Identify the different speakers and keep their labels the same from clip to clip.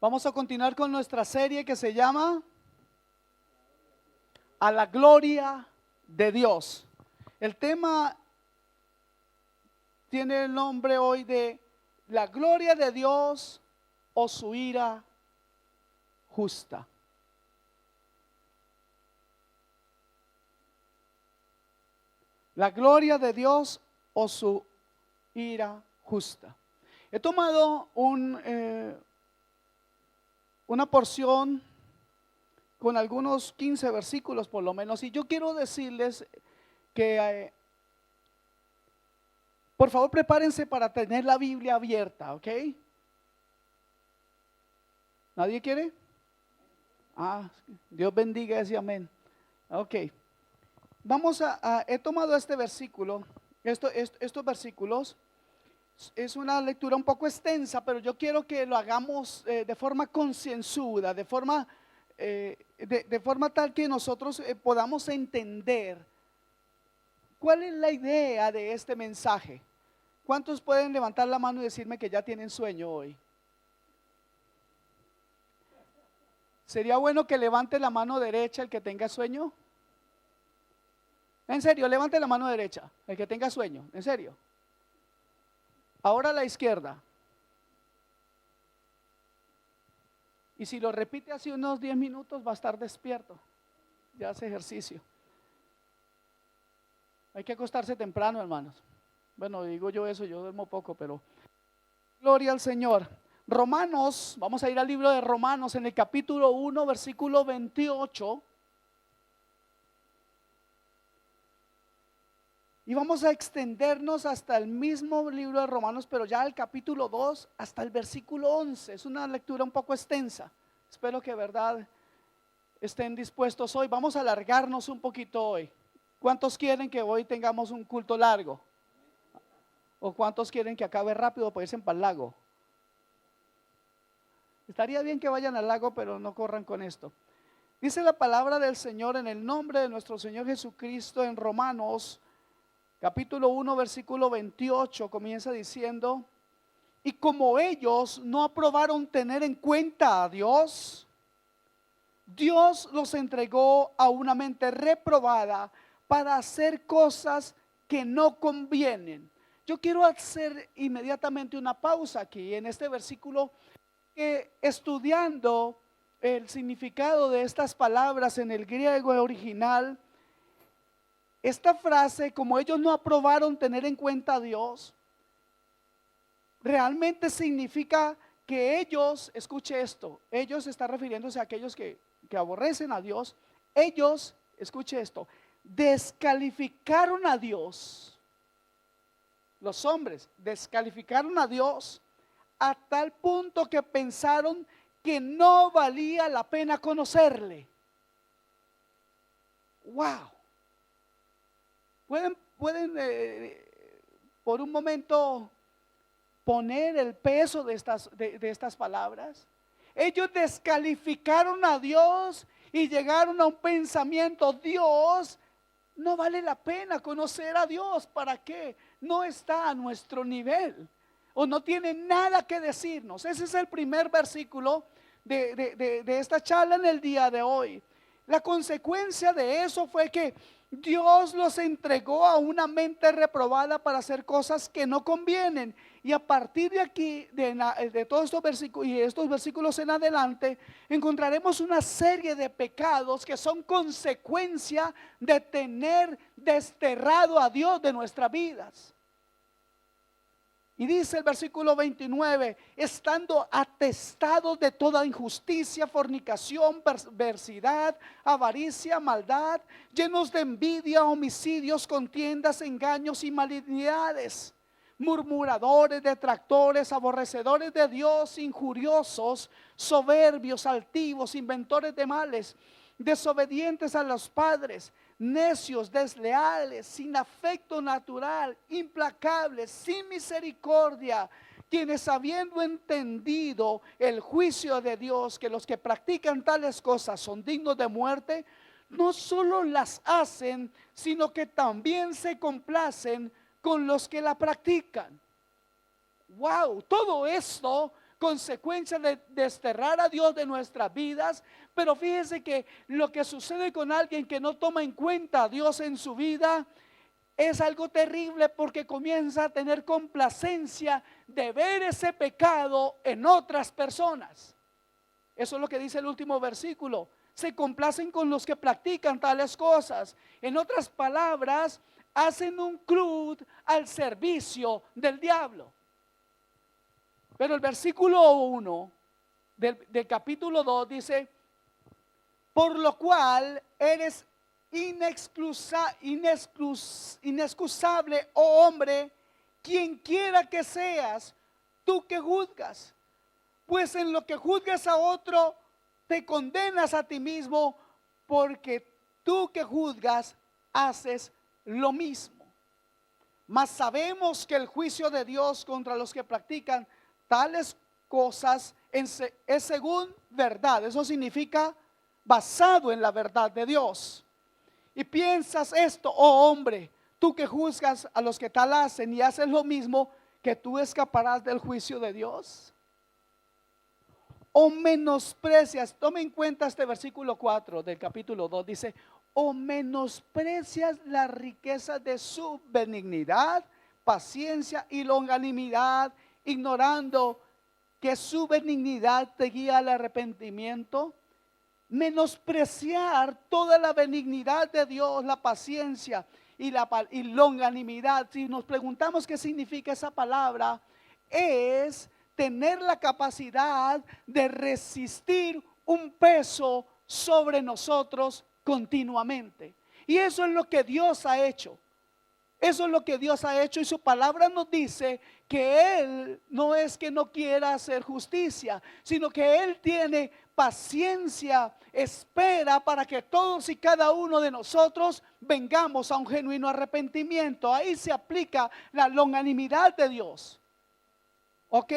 Speaker 1: Vamos a continuar con nuestra serie que se llama A la gloria de Dios. El tema tiene el nombre hoy de la gloria de Dios o su ira justa. La gloria de Dios o su ira justa. He tomado una porción con algunos 15 versículos por lo menos, y yo quiero decirles que por favor prepárense para tener la Biblia abierta, ¿ok? ¿Nadie quiere? Dios bendiga ese amén. Ok, he tomado este versículo, estos versículos. Es una lectura un poco extensa, pero yo quiero que lo hagamos de forma concienzuda, de forma tal que nosotros podamos entender cuál es la idea de este mensaje. ¿Cuántos pueden levantar la mano y decirme que ya tienen sueño hoy? ¿Sería bueno que levante la mano derecha el que tenga sueño? En serio, levante la mano derecha el que tenga sueño, en serio. Ahora la izquierda. Y si lo repite hace unos 10 minutos va a estar despierto. Ya hace ejercicio. Hay que acostarse temprano, hermanos. Bueno, digo yo eso, yo duermo poco, pero gloria al Señor. Romanos, vamos a ir al libro de Romanos en el capítulo 1, versículo 28. Y vamos a extendernos hasta el mismo libro de Romanos, pero ya el capítulo 2 hasta el versículo 11. Es una lectura un poco extensa. Espero que verdad estén dispuestos hoy. Vamos a alargarnos un poquito hoy. ¿Cuántos quieren que hoy tengamos un culto largo? ¿O cuántos quieren que acabe rápido para irse para el lago? Estaría bien que vayan al lago, pero no corran con esto. Dice la palabra del Señor en el nombre de nuestro Señor Jesucristo en Romanos capítulo 1, versículo 28, comienza diciendo: y como ellos no aprobaron tener en cuenta a Dios, Dios los entregó a una mente reprobada para hacer cosas que no convienen. Yo quiero hacer inmediatamente una pausa aquí en este versículo, que estudiando el significado de estas palabras en el griego original, esta frase, como ellos no aprobaron tener en cuenta a Dios, realmente significa que ellos, escuche esto, ellos están refiriéndose a aquellos que aborrecen a Dios. Ellos, escuche esto, descalificaron a Dios. Los hombres descalificaron a Dios a tal punto que pensaron que no valía la pena conocerle. Wow. Pueden por un momento poner el peso de estas palabras. Ellos descalificaron a Dios y llegaron a un pensamiento: Dios, no vale la pena conocer a Dios. ¿Para qué? No está a nuestro nivel, o no tiene nada que decirnos. Ese es el primer versículo de esta charla en el día de hoy. La consecuencia de eso fue que Dios los entregó a una mente reprobada para hacer cosas que no convienen. Y a partir de aquí, de todos estos versículos y estos versículos en adelante, encontraremos una serie de pecados que son consecuencia de tener desterrado a Dios de nuestras vidas. Y dice el versículo 29, estando atestados de toda injusticia, fornicación, perversidad, avaricia, maldad, llenos de envidia, homicidios, contiendas, engaños y malignidades, murmuradores, detractores, aborrecedores de Dios, injuriosos, soberbios, altivos, inventores de males, desobedientes a los padres, necios, desleales, sin afecto natural, implacables, sin misericordia, quienes habiendo entendido el juicio de Dios, que los que practican tales cosas son dignos de muerte, no solo las hacen, sino que también se complacen con los que la practican. Wow, todo esto consecuencia de desterrar a Dios de nuestras vidas. Pero fíjese que lo que sucede con alguien que no toma en cuenta a Dios en su vida es algo terrible, porque comienza a tener complacencia de ver ese pecado en otras personas. Eso es lo que dice el último versículo. Se complacen con los que practican tales cosas. En otras palabras, hacen un club al servicio del diablo. Pero el versículo 1 del capítulo 2 dice: por lo cual eres inexcusable, oh hombre, quien quiera que seas, tú que juzgas. Pues en lo que juzgas a otro, te condenas a ti mismo, porque tú que juzgas, haces lo mismo. Mas sabemos que el juicio de Dios contra los que practican tales cosas es según verdad. Eso significa basado en la verdad de Dios. Y piensas esto, oh hombre, tú que juzgas a los que tal hacen y haces lo mismo, que tú escaparás del juicio de Dios. O menosprecias, tome en cuenta este versículo 4 del capítulo 2, dice: o menosprecias la riqueza de su benignidad, paciencia y longanimidad, ignorando que su benignidad te guía al arrepentimiento. Menospreciar toda la benignidad de Dios, la paciencia y longanimidad. Si nos preguntamos qué significa esa palabra, es tener la capacidad de resistir un peso sobre nosotros continuamente. Y eso es lo que Dios ha hecho. Eso es lo que Dios ha hecho, y su palabra nos dice que Él no es que no quiera hacer justicia, sino que Él tiene paciencia, espera para que todos y cada uno de nosotros vengamos a un genuino arrepentimiento. Ahí se aplica la longanimidad de Dios. ¿Ok?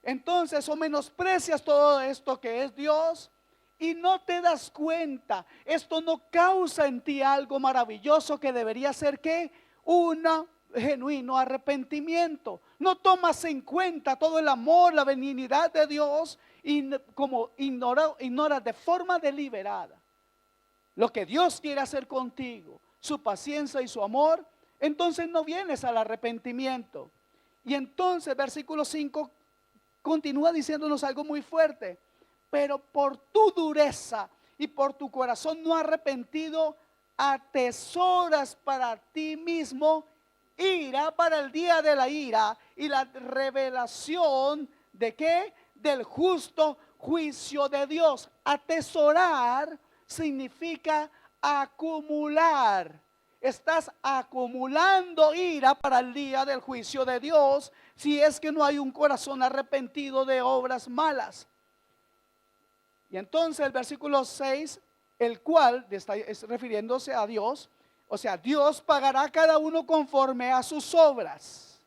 Speaker 1: Entonces, o menosprecias todo esto que es Dios y no te das cuenta. Esto no causa en ti algo maravilloso que debería ser ¿qué? Un genuino arrepentimiento. No tomas en cuenta todo el amor, la benignidad de Dios, y como ignoras de forma deliberada lo que Dios quiere hacer contigo, su paciencia y su amor, entonces no vienes al arrepentimiento. Y entonces versículo 5 continúa diciéndonos algo muy fuerte: pero por tu dureza y por tu corazón no arrepentido, atesoras para ti mismo ira para el día de la ira y la revelación de ¿qué? Del justo juicio de Dios. Atesorar significa acumular. Estás acumulando ira para el día del juicio de Dios, si es que no hay un corazón arrepentido de obras malas. Y entonces el versículo 6, el cual está refiriéndose a Dios, o sea, Dios pagará a cada uno conforme a sus obras.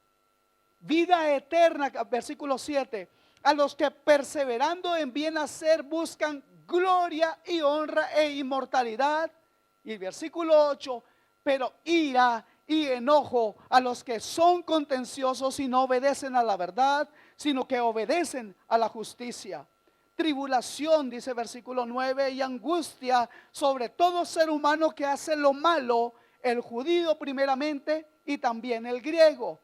Speaker 1: Vida eterna, versículo 7, a los que perseverando en bien hacer buscan gloria y honra e inmortalidad. Y el versículo 8, pero ira y enojo a los que son contenciosos y no obedecen a la verdad, sino que obedecen a la justicia. Tribulación, dice versículo 9, y angustia sobre todo ser humano que hace lo malo, el judío primeramente y también el griego.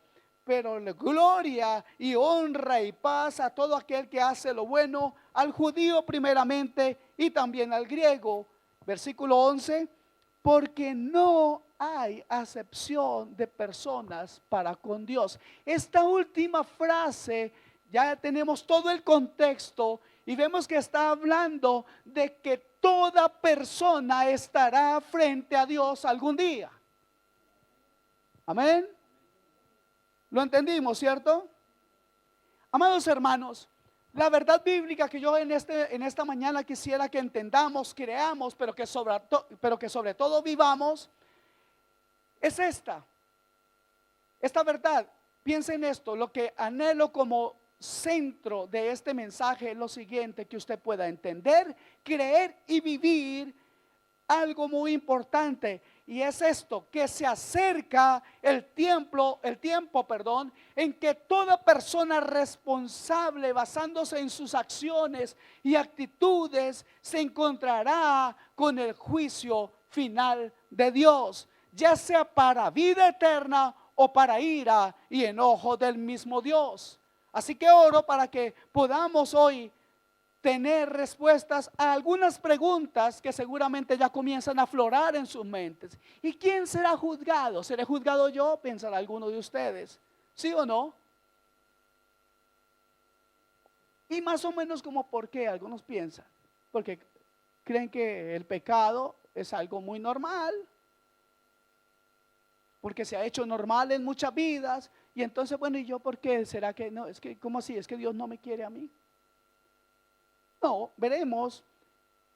Speaker 1: Pero gloria y honra y paz a todo aquel que hace lo bueno, al judío primeramente y también al griego. Versículo 11, porque no hay acepción de personas para con Dios. Esta última frase, ya tenemos todo el contexto y vemos que está hablando de que toda persona estará frente a Dios algún día. Amén. ¿Lo entendimos, cierto? Amados hermanos, la verdad bíblica que yo en esta mañana quisiera que entendamos, creamos, pero que sobre todo vivamos, es esta verdad. Piensen en esto: lo que anhelo como centro de este mensaje es lo siguiente: que usted pueda entender, creer y vivir algo muy importante, y es esto, que se acerca el tiempo, en que toda persona responsable, basándose en sus acciones y actitudes, se encontrará con el juicio final de Dios, ya sea para vida eterna o para ira y enojo del mismo Dios. Así que oro para que podamos hoy tener respuestas a algunas preguntas que seguramente ya comienzan a aflorar en sus mentes. ¿Y quién será juzgado? ¿Seré juzgado yo? Pensará alguno de ustedes. ¿Sí o no? Y más o menos como por qué algunos piensan. Porque creen que el pecado es algo muy normal. Porque se ha hecho normal en muchas vidas. Y entonces, bueno, ¿y yo por qué? ¿Será que no? Es que, ¿cómo así? ¿Es que Dios no me quiere a mí? No, veremos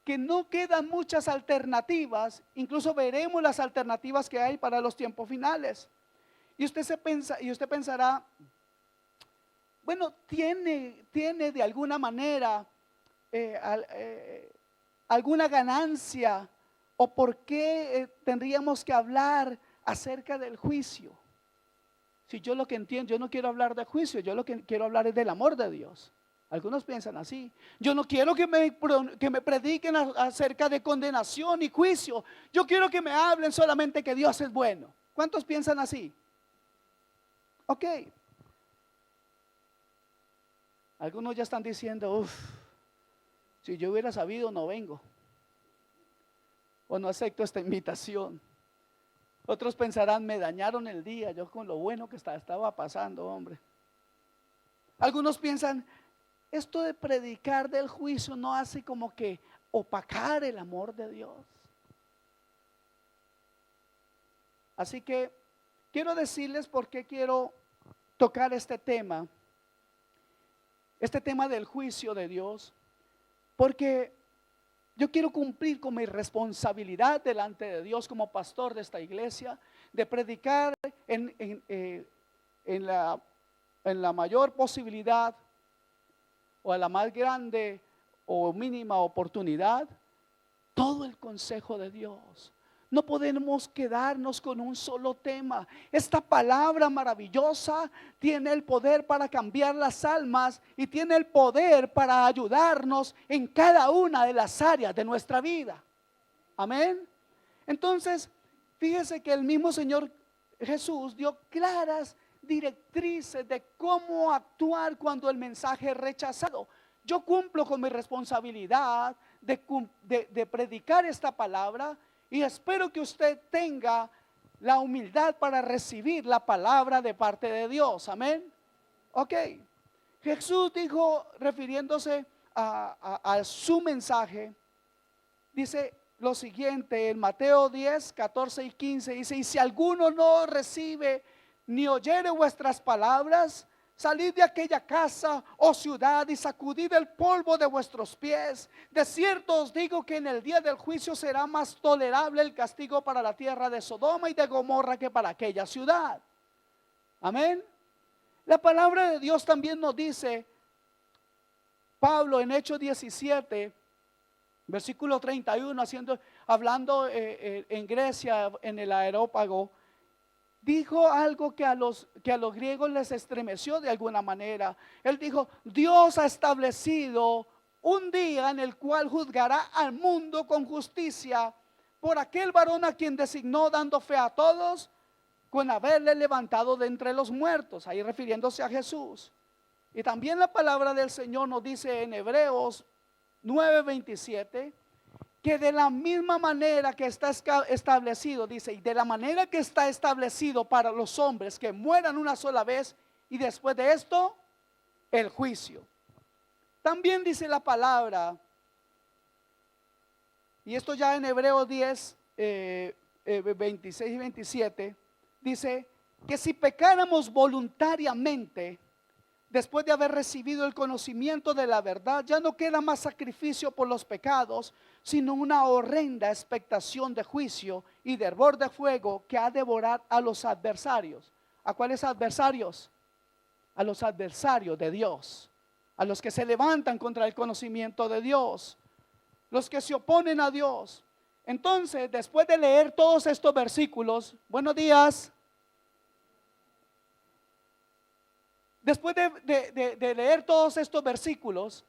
Speaker 1: que no quedan muchas alternativas, incluso veremos las alternativas que hay para los tiempos finales. Y usted pensará, bueno, tiene de alguna manera alguna ganancia, o por qué tendríamos que hablar acerca del juicio. Si yo lo que entiendo, yo no quiero hablar de juicio, yo lo que quiero hablar es del amor de Dios. Algunos piensan así. Yo no quiero que me prediquen acerca de condenación y juicio. Yo quiero que me hablen solamente que Dios es bueno. ¿Cuántos piensan así? Ok. Algunos ya están diciendo, si yo hubiera sabido no vengo. O no acepto esta invitación. Otros pensarán, me dañaron el día, yo con lo bueno que estaba pasando, hombre. Algunos piensan, esto de predicar del juicio no hace como que opacar el amor de Dios. Así que quiero decirles por qué quiero tocar este tema del juicio de Dios, porque yo quiero cumplir con mi responsabilidad delante de Dios como pastor de esta iglesia, de predicar en la mayor posibilidad, o a la más grande o mínima oportunidad, todo el consejo de Dios. No podemos quedarnos con un solo tema. Esta palabra maravillosa tiene el poder para cambiar las almas y tiene el poder para ayudarnos en cada una de las áreas de nuestra vida. Amén. Entonces, fíjese que el mismo Señor Jesús dio claras directrices de cómo actuar cuando el mensaje es rechazado. Yo cumplo con mi responsabilidad de predicar esta palabra, y espero que usted tenga la humildad para recibir la palabra de parte de Dios. Amén. Ok. Jesús dijo, refiriéndose a su mensaje, dice lo siguiente en Mateo 10, 14 y 15, dice: y si alguno no recibe ni oyere vuestras palabras, salid de aquella casa o ciudad y sacudid el polvo de vuestros pies. De cierto os digo que en el día del juicio será más tolerable el castigo para la tierra de Sodoma y de Gomorra que para aquella ciudad. Amén. La palabra de Dios también nos dice, Pablo en Hechos 17, versículo 31, hablando en Grecia, en el Areópago, dijo algo que a los griegos les estremeció de alguna manera. Él dijo: Dios ha establecido un día en el cual juzgará al mundo con justicia por aquel varón a quien designó, dando fe a todos con haberle levantado de entre los muertos, ahí refiriéndose a Jesús. Y también la palabra del Señor nos dice en Hebreos 9:27, que de la misma manera que está establecido, dice, y de la manera que está establecido para los hombres que mueran una sola vez, y después de esto, el juicio. También dice la palabra, y esto ya en Hebreos 10, 26 y 27, dice que si pecáramos voluntariamente, después de haber recibido el conocimiento de la verdad, ya no queda más sacrificio por los pecados, sino una horrenda expectación de juicio y de hervor de fuego que ha de devorar a los adversarios. ¿A cuáles adversarios? A los adversarios de Dios, a los que se levantan contra el conocimiento de Dios, los que se oponen a Dios. Entonces, después de leer todos estos versículos, buenos días. Después de leer todos estos versículos,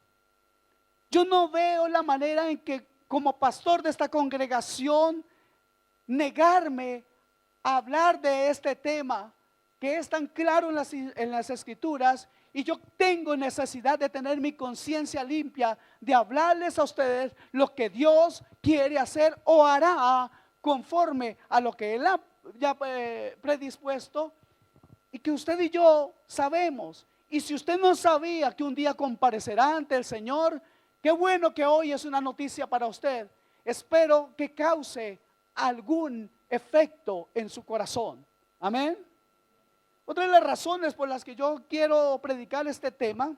Speaker 1: yo no veo la manera en que como pastor de esta congregación negarme a hablar de este tema que es tan claro en las escrituras, y yo tengo necesidad de tener mi conciencia limpia, de hablarles a ustedes lo que Dios quiere hacer o hará conforme a lo que Él ha ya predispuesto, y que usted y yo sabemos. Y si usted no sabía que un día comparecerá ante el Señor, qué bueno que hoy es una noticia para usted. Espero que cause algún efecto en su corazón. Amén. Otra de las razones por las que yo quiero predicar este tema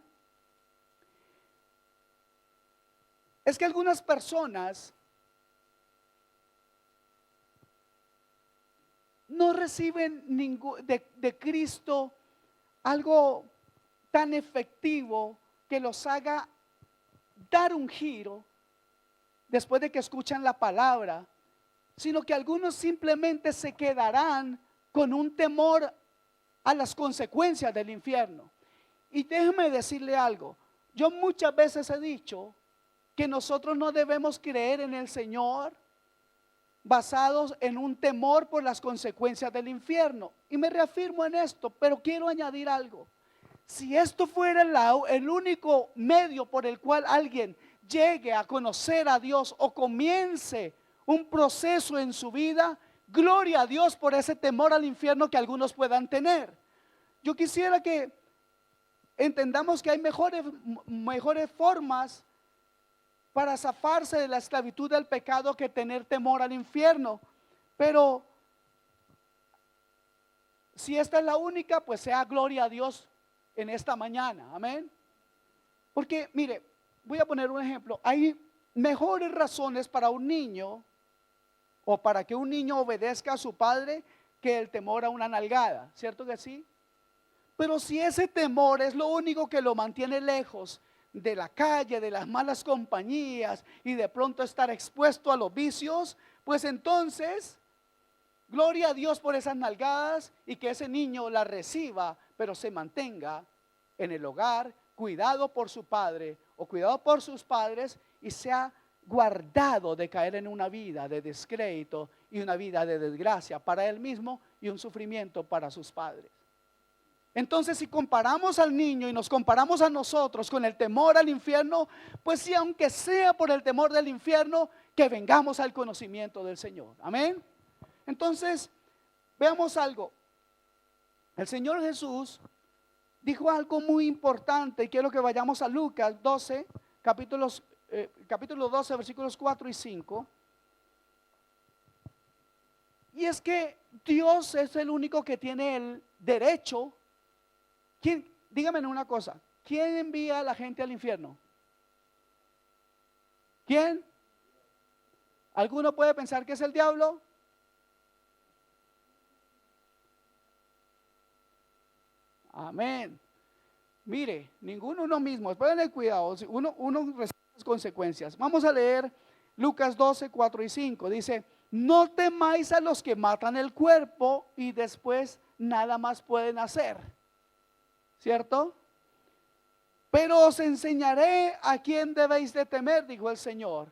Speaker 1: es que algunas personas no reciben de Cristo algo tan efectivo que los haga dar un giro después de que escuchan la palabra, sino que algunos simplemente se quedarán con un temor a las consecuencias del infierno. Y déjeme decirle algo, yo muchas veces he dicho que nosotros no debemos creer en el Señor basados en un temor por las consecuencias del infierno. Y me reafirmo en esto, pero quiero añadir algo. Si esto fuera el único medio por el cual alguien llegue a conocer a Dios o comience un proceso en su vida, gloria a Dios por ese temor al infierno que algunos puedan tener. Yo quisiera que entendamos que hay mejores formas para zafarse de la esclavitud del pecado que tener temor al infierno. Pero si esta es la única, pues sea gloria a Dios en esta mañana. Amén. Porque mire, voy a poner un ejemplo. Hay mejores razones para un niño o para que un niño obedezca a su padre que el temor a una nalgada, ¿cierto que sí? Pero si ese temor es lo único que lo mantiene lejos de la calle, de las malas compañías y de pronto estar expuesto a los vicios, pues entonces, gloria a Dios por esas nalgadas y que ese niño las reciba, pero se mantenga en el hogar, cuidado por su padre o cuidado por sus padres y sea guardado de caer en una vida de descrédito y una vida de desgracia para él mismo y un sufrimiento para sus padres. Entonces, si comparamos al niño y nos comparamos a nosotros con el temor al infierno, pues sí, aunque sea por el temor del infierno, que vengamos al conocimiento del Señor. Amén. Entonces, veamos algo. El Señor Jesús dijo algo muy importante y quiero que vayamos a Lucas 12, capítulo 12, versículos 4 y 5. Y es que Dios es el único que tiene el derecho. Dígame una cosa, ¿quién envía a la gente al infierno? ¿Quién? ¿Alguno puede pensar que es el diablo? Amén. Mire, ninguno uno mismo, pueden cuidado, uno recibe las consecuencias. Vamos a leer Lucas 12, 4 y 5. Dice, no temáis a los que matan el cuerpo y después nada más pueden hacer. ¿Cierto? Pero os enseñaré a quién debéis de temer, dijo el Señor.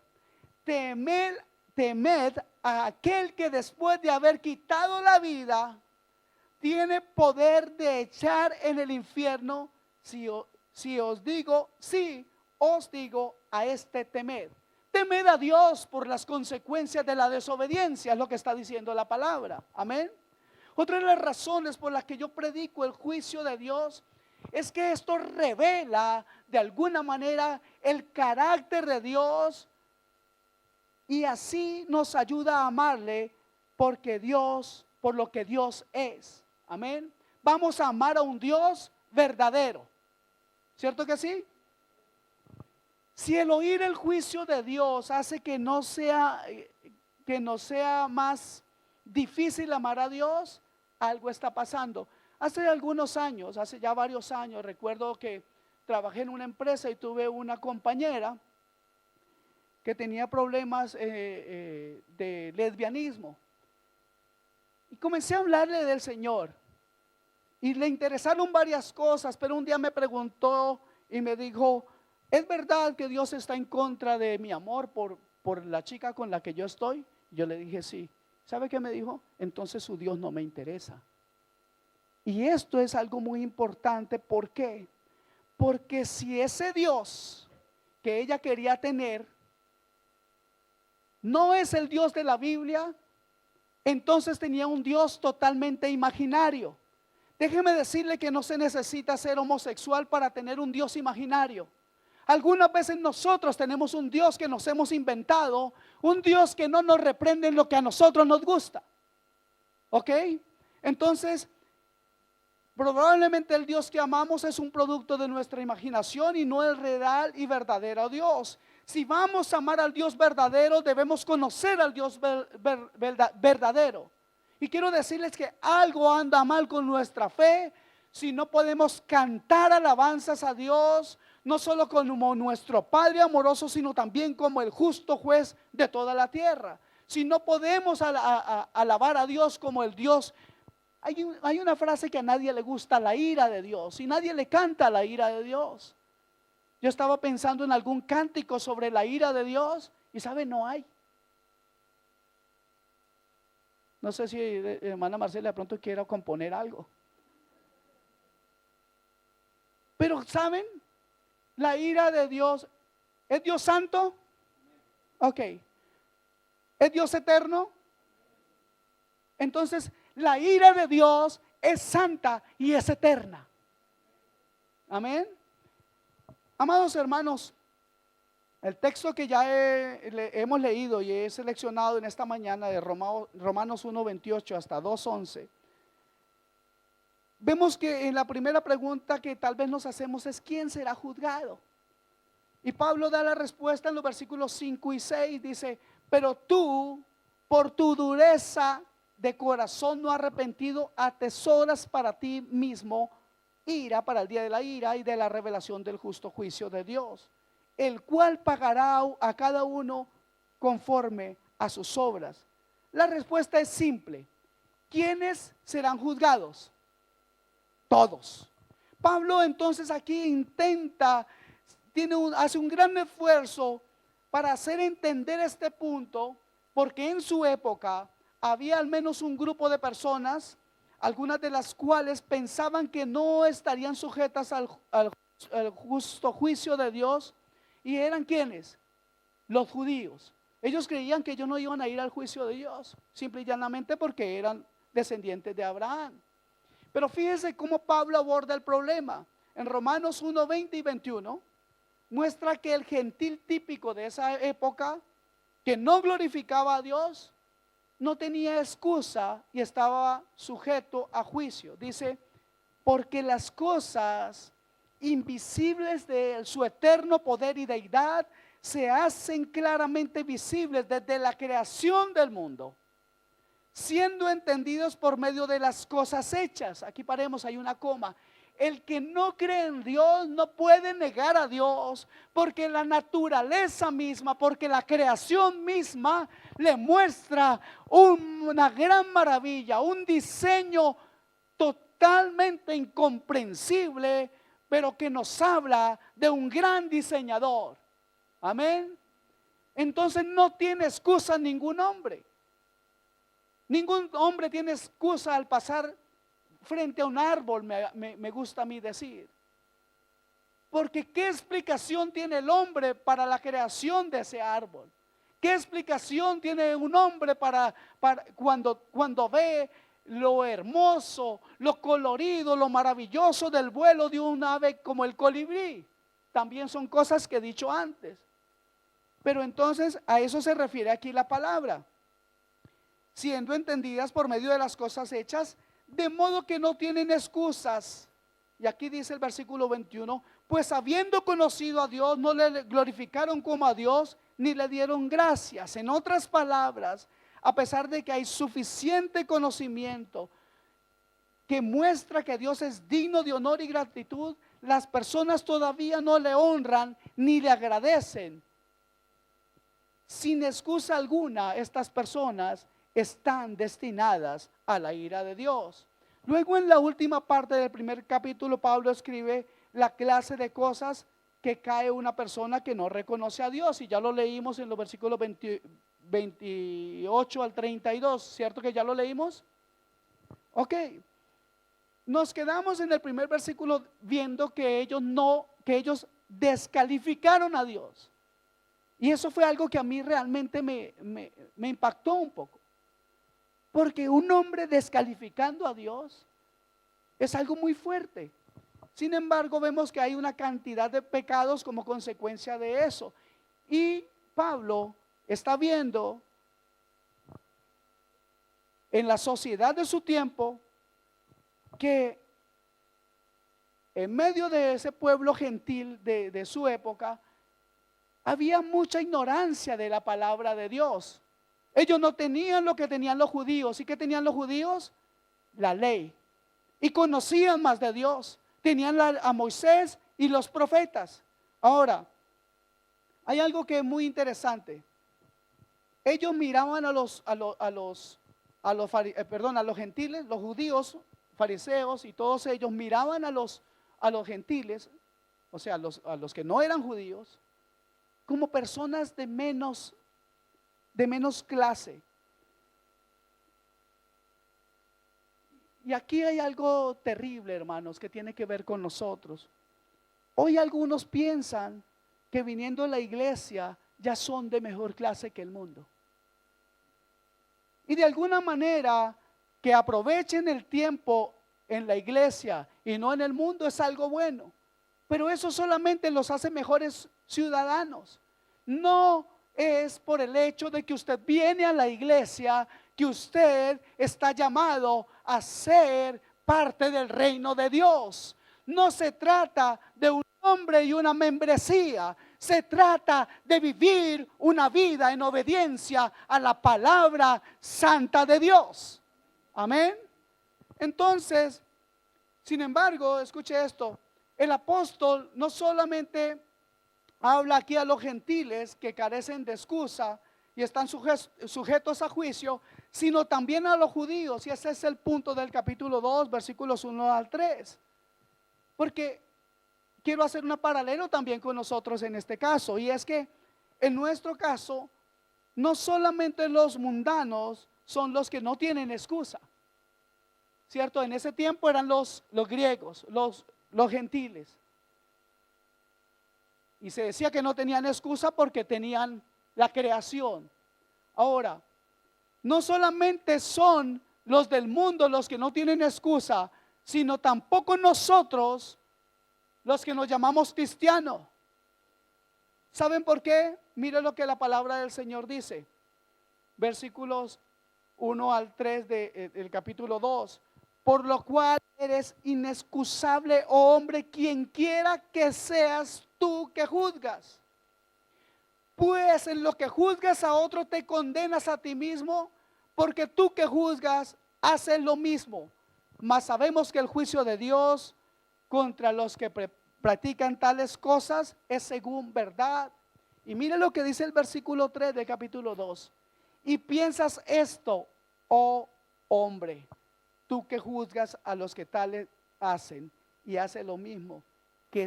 Speaker 1: Temed a aquel que después de haber quitado la vida, tiene poder de echar en el infierno. Si os digo, sí, os digo a este temed. Temed a Dios por las consecuencias de la desobediencia, es lo que está diciendo la palabra. Amén. Otra de las razones por las que yo predico el juicio de Dios es que esto revela de alguna manera el carácter de Dios y así nos ayuda a amarle por lo que Dios es. Amén. Vamos a amar a un Dios verdadero. ¿Cierto que sí? Si el oír el juicio de Dios hace que no sea más difícil amar a Dios, algo está pasando. Hace algunos años, hace ya varios años, recuerdo que trabajé en una empresa y tuve una compañera que tenía problemas de lesbianismo. Y comencé a hablarle del Señor. Y le interesaron varias cosas, pero un día me preguntó y me dijo, ¿es verdad que Dios está en contra de mi amor por la chica con la que yo estoy? Yo le dije, sí. ¿Sabe qué me dijo? Entonces su Dios no me interesa. Y esto es algo muy importante. ¿Por qué? Porque si ese Dios que ella quería tener no es el Dios de la Biblia, entonces tenía un Dios totalmente imaginario. Déjeme decirle que no se necesita ser homosexual para tener un Dios imaginario. Algunas veces nosotros tenemos un Dios que nos hemos inventado, un Dios que no nos reprende en lo que a nosotros nos gusta. ¿Ok? Entonces, probablemente el Dios que amamos es un producto de nuestra imaginación y no el real y verdadero Dios. Si vamos a amar al Dios verdadero, debemos conocer al Dios verdadero. Y quiero decirles que algo anda mal con nuestra fe si no podemos cantar alabanzas a Dios, no solo como nuestro Padre amoroso, sino también como el justo juez de toda la tierra. Si no podemos alabar a Dios como el Dios. Hay una frase que a nadie le gusta, la ira de Dios, y nadie le canta la ira de Dios. Yo estaba pensando en algún cántico sobre la ira de Dios y sabe, no hay. No sé si hermana Marcela de pronto quiera componer algo. Pero ¿saben? La ira de Dios, ¿es Dios santo? Ok. ¿Es Dios eterno? Entonces, la ira de Dios es santa y es eterna. Amén. Amados hermanos, el texto que ya hemos leído y he seleccionado en esta mañana de Romanos 1:28 hasta 2:11, vemos que en la primera pregunta que tal vez nos hacemos es ¿quién será juzgado? Y Pablo da la respuesta en los versículos 5 y 6, dice, pero tú por tu dureza de corazón no arrepentido atesoras para ti mismo ira para el día de la ira y de la revelación del justo juicio de Dios, el cual pagará a cada uno conforme a sus obras. La respuesta es simple. ¿Quiénes serán juzgados? Todos. Pablo entonces aquí hace un gran esfuerzo para hacer entender este punto, porque en su época había al menos un grupo de personas, algunas de las cuales pensaban que no estarían sujetas al justo juicio de Dios. ¿Y eran quiénes? Los judíos. Ellos creían que ellos no iban a ir al juicio de Dios, simple y llanamente porque eran descendientes de Abraham. Pero fíjense cómo Pablo aborda el problema. En Romanos 1:20 y 21 muestra que el gentil típico de esa época, que no glorificaba a Dios, no tenía excusa y estaba sujeto a juicio. Dice, porque las cosas invisibles de su eterno poder y deidad se hacen claramente visibles desde la creación del mundo, siendo entendidos por medio de las cosas hechas. Aquí paremos, hay una coma. El que no cree en Dios no puede negar a Dios, porque la naturaleza misma, porque la creación misma le muestra una gran maravilla, un diseño totalmente incomprensible, pero que nos habla de un gran diseñador. Amén. Entonces no tiene excusa ningún hombre. Ningún hombre tiene excusa al pasar frente a un árbol, me gusta a mí decir. Porque ¿qué explicación tiene el hombre para la creación de ese árbol? ¿Qué explicación tiene un hombre para cuando ve lo hermoso, lo colorido, lo maravilloso del vuelo de un ave como el colibrí? También son cosas que he dicho antes. Pero entonces a eso se refiere aquí la palabra. Siendo entendidas por medio de las cosas hechas, de modo que no tienen excusas. Y aquí dice el versículo 21, pues habiendo conocido a Dios, no le glorificaron como a Dios, ni le dieron gracias. En otras palabras, a pesar de que hay suficiente conocimiento que muestra que Dios es digno de honor y gratitud, las personas todavía no le honran ni le agradecen. sin excusa alguna, estas personas están destinadas a la ira de Dios. Luego, en la última parte del primer capítulo, Pablo escribe la clase de cosas que cae una persona que no reconoce a Dios, y ya lo leímos en los versículos 28 al 32, ¿cierto que ya lo leímos? Ok, nos quedamos en el primer versículo viendo que ellos descalificaron a Dios. Y eso fue algo que a mí realmente me impactó un poco. Porque un hombre descalificando a Dios es algo muy fuerte. Sin embargo, vemos que hay una cantidad de pecados como consecuencia de eso. Y Pablo está viendo en la sociedad de su tiempo que en medio de ese pueblo gentil de su época había mucha ignorancia de la palabra de Dios. Ellos no tenían lo que tenían los judíos. ¿Y qué tenían los judíos? La ley. Y conocían más de Dios. Tenían a Moisés y los profetas. Ahora, hay algo que es muy interesante. Ellos miraban a los gentiles, los judíos, fariseos y todos ellos miraban a los gentiles, o sea, a los que no eran judíos, como personas de menos clase. Y aquí hay algo terrible, hermanos, que tiene que ver con nosotros. Hoy algunos piensan que viniendo a la iglesia ya son de mejor clase que el mundo. Y de alguna manera que aprovechen el tiempo en la iglesia y no en el mundo es algo bueno. Pero eso solamente los hace mejores ciudadanos. No es por el hecho de que usted viene a la iglesia que usted está llamado a ser parte del reino de Dios. No se trata de un nombre y una membresía. Se trata de vivir una vida en obediencia a la palabra santa de Dios. Amén. Entonces, sin embargo, escuche esto. El apóstol no solamente habla aquí a los gentiles que carecen de excusa y están sujetos a juicio, sino también a los judíos. Y ese es el punto del capítulo 2, versículos 1 al 3. Porque quiero hacer un paralelo también con nosotros en este caso. Y es que en nuestro caso, no solamente los mundanos son los que no tienen excusa. ¿Cierto? En ese tiempo eran los griegos, los gentiles. Y se decía que no tenían excusa porque tenían la creación. Ahora, no solamente son los del mundo los que no tienen excusa, sino tampoco nosotros los que nos llamamos cristianos. ¿Saben por qué? Mire lo que la palabra del Señor dice. Versículos 1 al 3 del capítulo 2. Por lo cual eres inexcusable, oh hombre, quien quiera que seas tú que juzgas. Pues en lo que juzgas a otro te condenas a ti mismo, porque tú que juzgas haces lo mismo. Mas sabemos que el juicio de Dios contra los que practican tales cosas es según verdad. Y mire lo que dice el versículo 3 del capítulo 2. Y piensas esto, oh hombre, tú que juzgas a los que tales hacen y hace lo mismo, que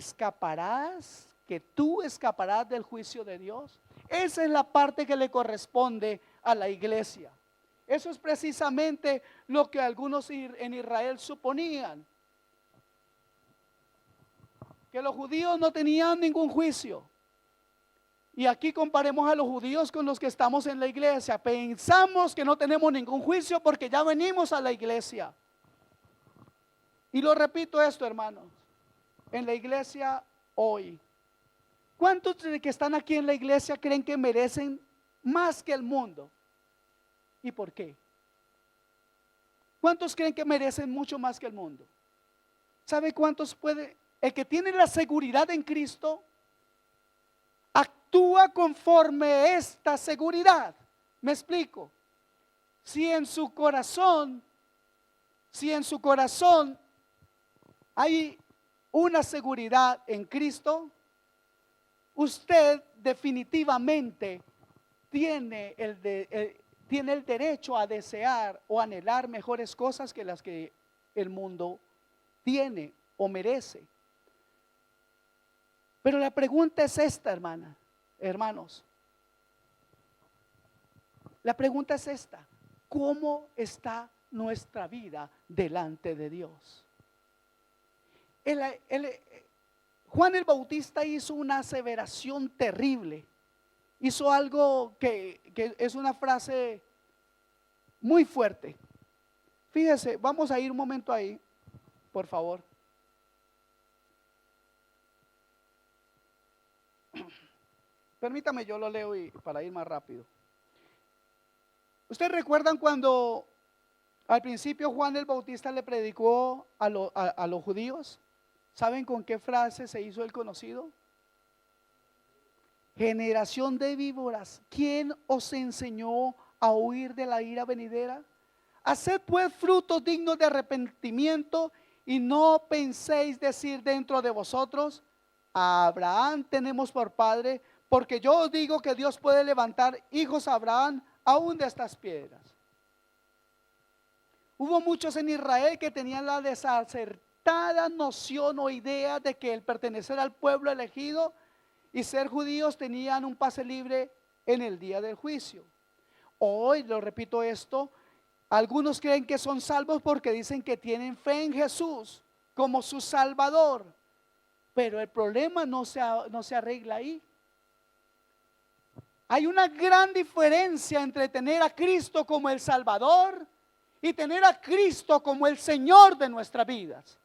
Speaker 1: tú escaparás del juicio de Dios. Esa es la parte que le corresponde a la iglesia. Eso es precisamente lo que algunos en Israel suponían, que los judíos no tenían ningún juicio. Y aquí comparemos a los judíos con los que estamos en la iglesia. Pensamos que no tenemos ningún juicio porque ya venimos a la iglesia. Y lo repito esto, hermanos, en la iglesia hoy, ¿cuántos de que están aquí en la iglesia creen que merecen más que el mundo? ¿Y por qué? ¿Cuántos creen que merecen mucho más que el mundo? ¿Sabe cuántos puede? El que tiene la seguridad en Cristo actúa conforme esta seguridad. Me explico. Si en su corazón hay una seguridad en Cristo, usted definitivamente tiene el derecho a desear o anhelar mejores cosas que las que el mundo tiene o merece. Pero la pregunta es esta, hermanos. La pregunta es esta: ¿cómo está nuestra vida delante de Dios? Juan el Bautista hizo una aseveración terrible. Hizo algo que es una frase muy fuerte. Fíjese, vamos a ir un momento ahí, por favor. Permítame, yo lo leo para ir más rápido. ¿Ustedes recuerdan cuando al principio Juan el Bautista le predicó a los judíos? ¿Saben con qué frase se hizo el conocido? Generación de víboras, ¿quién os enseñó a huir de la ira venidera? Haced pues frutos dignos de arrepentimiento y no penséis decir dentro de vosotros: a Abraham tenemos por padre, porque yo os digo que Dios puede levantar hijos a Abraham aún de estas piedras. Hubo muchos en Israel que tenían la desacertada noción o idea de que el pertenecer al pueblo elegido y ser judíos tenían un pase libre en el día del juicio. Hoy, lo repito esto, algunos creen que son salvos porque dicen que tienen fe en Jesús como su Salvador, pero el problema no se arregla ahí. Hay una gran diferencia entre tener a Cristo como el Salvador y tener a Cristo como el Señor de nuestras vidas.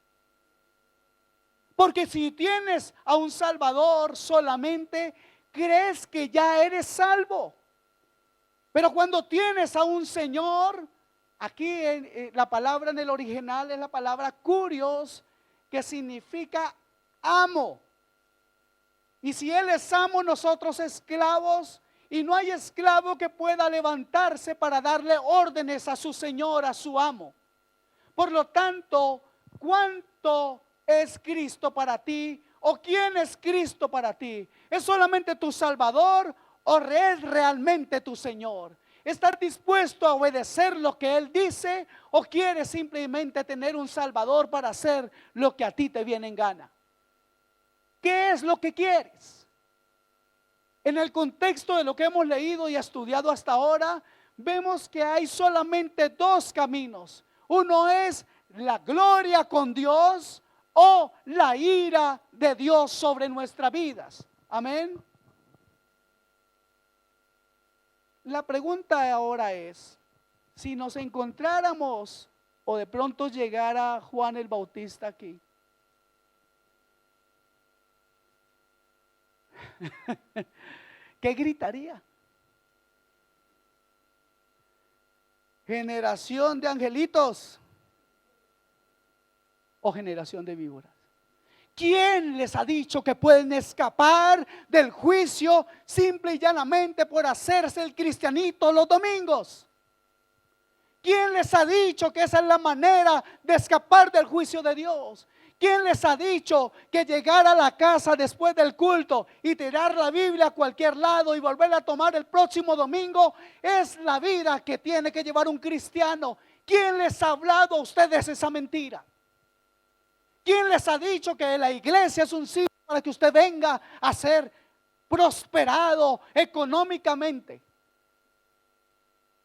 Speaker 1: Porque si tienes a un Salvador solamente, crees que ya eres salvo. Pero cuando tienes a un Señor, aquí la palabra en el original es la palabra kurios, que significa amo. Y si Él es amo, nosotros esclavos, y no hay esclavo que pueda levantarse para darle órdenes a su Señor, a su amo. Por lo tanto, ¿cuánto es Cristo para ti? ¿O quién es Cristo para ti? ¿Es solamente tu Salvador o es realmente tu Señor? ¿Estás dispuesto a obedecer lo que Él dice o quieres simplemente tener un Salvador para hacer lo que a ti te viene en gana? ¿Qué es lo que quieres? En el contexto de lo que hemos leído y estudiado hasta ahora, vemos que hay solamente dos caminos. Uno es la gloria con Dios o la ira de Dios sobre nuestras vidas. Amén. La pregunta ahora es: si nos encontráramos o de pronto llegara Juan el Bautista aquí, ¿qué gritaría? ¿Generación de angelitos o generación de víboras? ¿Quién les ha dicho que pueden escapar del juicio simple y llanamente por hacerse el cristianito los domingos? ¿Quién les ha dicho que esa es la manera de escapar del juicio de Dios? ¿Quién les ha dicho que llegar a la casa después del culto y tirar la Biblia a cualquier lado y volver a tomar el próximo domingo es la vida que tiene que llevar un cristiano? ¿Quién les ha hablado a ustedes esa mentira? ¿Quién les ha dicho que la iglesia es un sitio para que usted venga a ser prosperado económicamente?